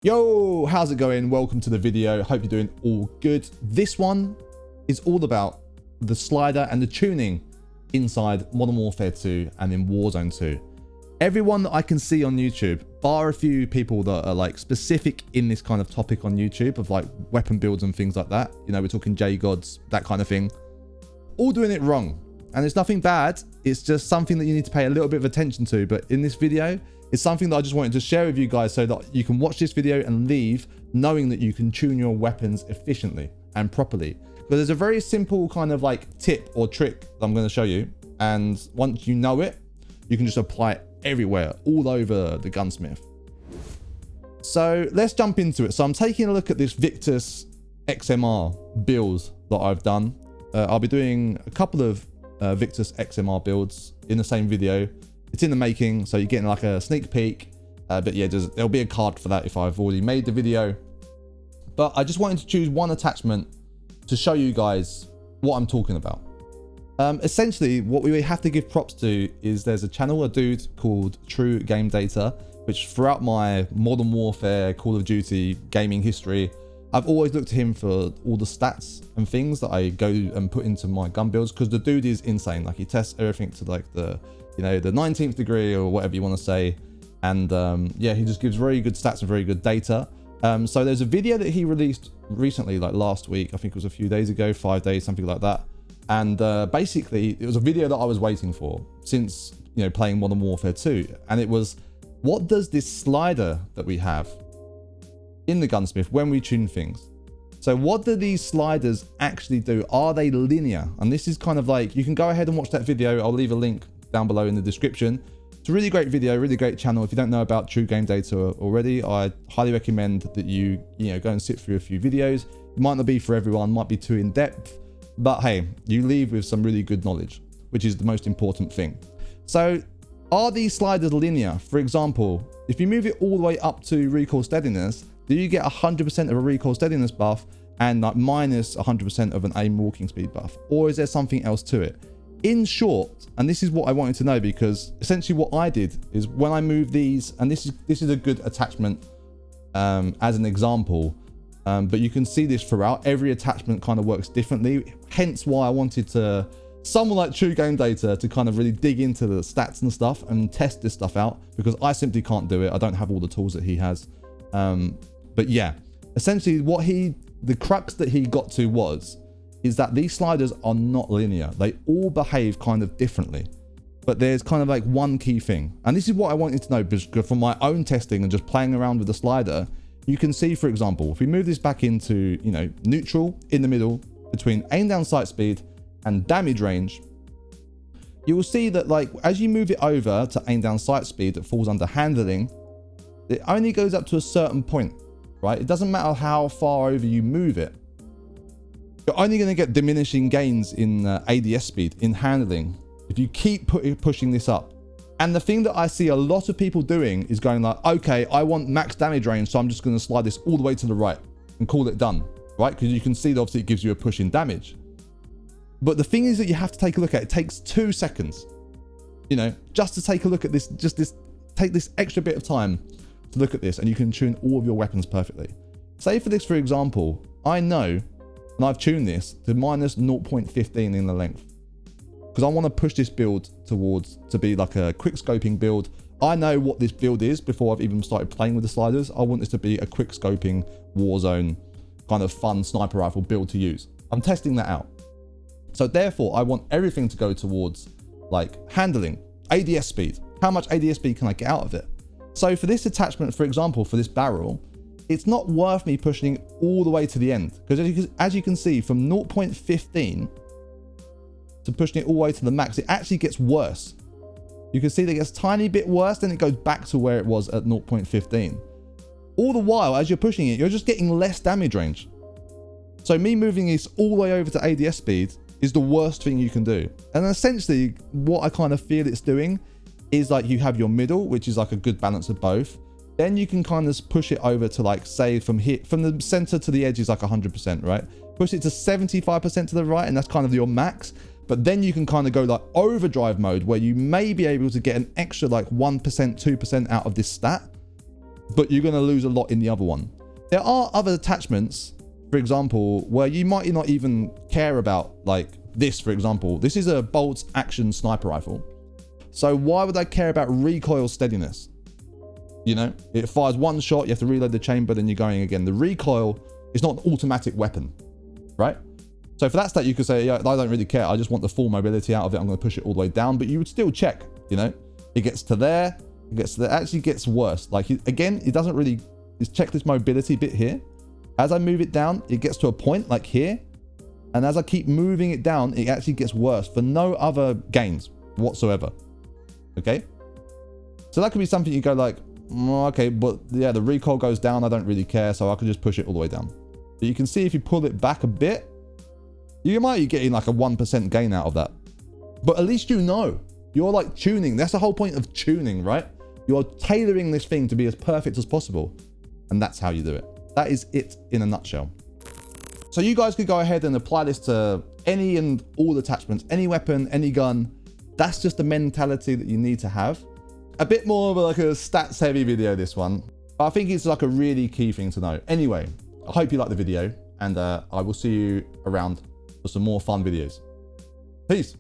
Yo, how's it going? Welcome to the video. Hope you're doing all good. This one is all about the slider and the tuning inside Modern Warfare 2 and in Warzone 2. Everyone that I can see on YouTube, bar a few people that are like specific in this kind of topic on YouTube of like weapon builds and things like that. You know, we're talking jgods, that kind of thing. All doing it wrong. And it's nothing bad. It's just something that you need to pay a little bit of attention to. But in this video, it's something that I just wanted to share with you guys so that you can watch this video and leave knowing that you can tune your weapons efficiently and properly. But there's a very simple kind of like tip or trick that I'm going to show you. And once you know it, you can just apply it everywhere, all over the gunsmith. So let's jump into it. So I'm taking a look at this Victus XMR build that I've done. I'll be doing a couple of Victus XMR builds in the same video. It's in the making, so you're getting like a sneak peek. But yeah, there'll be a card for that if I've already made the video. But I just wanted to choose one attachment to show you guys what I'm talking about. Essentially, what we have to give props to is there's a channel, a dude called True Game Data, which throughout my Modern Warfare, Call of Duty gaming history, I've always looked to him for all the stats and things that I go and put into my gun builds, because the dude is insane. Like, he tests everything to like the 19th degree or whatever you want to say. And yeah, he just gives very good stats and very good data. So there's a video that he released recently, like last week, I think it was a few days ago, 5 days, something like that. And basically it was a video that I was waiting for since, you know, playing Modern Warfare 2. And it was, what does this slider that we have in the gunsmith when we tune things? So what do these sliders actually do? Are they linear? And this is kind of like, you can go ahead and watch that video. I'll leave a link down below in the description. It's a really great video, really great channel. If you don't know about True Game Data already, I highly recommend that you go and sit through a few videos. It might not be for everyone, might be too in depth, but hey, you leave with some really good knowledge, which is the most important thing. So are these sliders linear? For example, if you move it all the way up to recoil steadiness, do you get 100% of a recoil steadiness buff and like minus 100% of an aim walking speed buff? Or is there something else to it? In short, and this is what I wanted to know, because essentially what I did is when I move these, and this is a good attachment as an example, but you can see this throughout. Every attachment kind of works differently. Hence why I wanted to someone like True Game Data to kind of really dig into the stats and stuff and test this stuff out, because I simply can't do it. I don't have all the tools that he has. But yeah, essentially the crux that he got to is that these sliders are not linear. They all behave kind of differently, but there's kind of like one key thing. And this is what I wanted to know, because from my own testing and just playing around with the slider, you can see, for example, if we move this back into, you know, neutral in the middle between aim down sight speed and damage range, you will see that like, as you move it over to aim down sight speed that falls under handling, it only goes up to a certain point, right? It doesn't matter how far over you move it. You're only going to get diminishing gains in ADS speed, in handling, if you keep pushing this up. And the thing that I see a lot of people doing is going like, okay, I want max damage range, so I'm just going to slide this all the way to the right and call it done, right? Because you can see that obviously it gives you a push in damage. But the thing is that you have to take a look at, it takes 2 seconds, you know, just to take a look at this, take this extra bit of time to look at this, and you can tune all of your weapons perfectly. Say for this, for example, I know, and I've tuned this to minus 0.15 in the length, because I want to push this build to be like a quick scoping build. I know what this build is before I've even started playing with the sliders. I want this to be a quick scoping Warzone kind of fun sniper rifle build to use. I'm testing that out. So therefore I want everything to go towards like handling, ADS speed. How much ADS speed can I get out of it? So for this attachment, for example, for this barrel, it's not worth me pushing it all the way to the end, because as you can see, from 0.15 to pushing it all the way to the max, it actually gets worse. You can see that it gets a tiny bit worse, then it goes back to where it was at 0.15. All the while, as you're pushing it, you're just getting less damage range. So me moving this all the way over to ADS speed is the worst thing you can do. And essentially what I kind of feel it's doing is like, you have your middle, which is like a good balance of both. Then you can kind of push it over to like, say from here, from the center to the edge is like 100%, right? Push it to 75% to the right, and that's kind of your max. But then you can kind of go like overdrive mode, where you may be able to get an extra like 1%, 2% out of this stat. but you're going to lose a lot in the other one. There are other attachments, for example, where you might not even care about, like this, for example. This is a bolt action sniper rifle. So why would I care about recoil steadiness? You know, it fires one shot, you have to reload the chamber, then you're going again. The recoil is not an automatic weapon, right? So for that stat, you could say, yeah, I don't really care. I just want the full mobility out of it. I'm going to push it all the way down, but you would still check, you know, it gets to there, it gets to there, actually gets worse. Like again, it doesn't really, just check this mobility bit here. As I move it down, it gets to a point like here. And as I keep moving it down, it actually gets worse for no other gains whatsoever. Okay. So that could be something you go like, okay, but yeah, the recoil goes down. I don't really care. So I can just push it all the way down. But you can see if you pull it back a bit, you might be getting like a 1% gain out of that. But at least you know, you're like tuning. That's the whole point of tuning, right? You're tailoring this thing to be as perfect as possible. And that's how you do it. That is it in a nutshell. So you guys could go ahead and apply this to any and all attachments, any weapon, any gun. That's just the mentality that you need to have. A bit more of like a stats heavy video, this one. I think it's like a really key thing to know. Anyway, I hope you liked the video, and I will see you around for some more fun videos. Peace.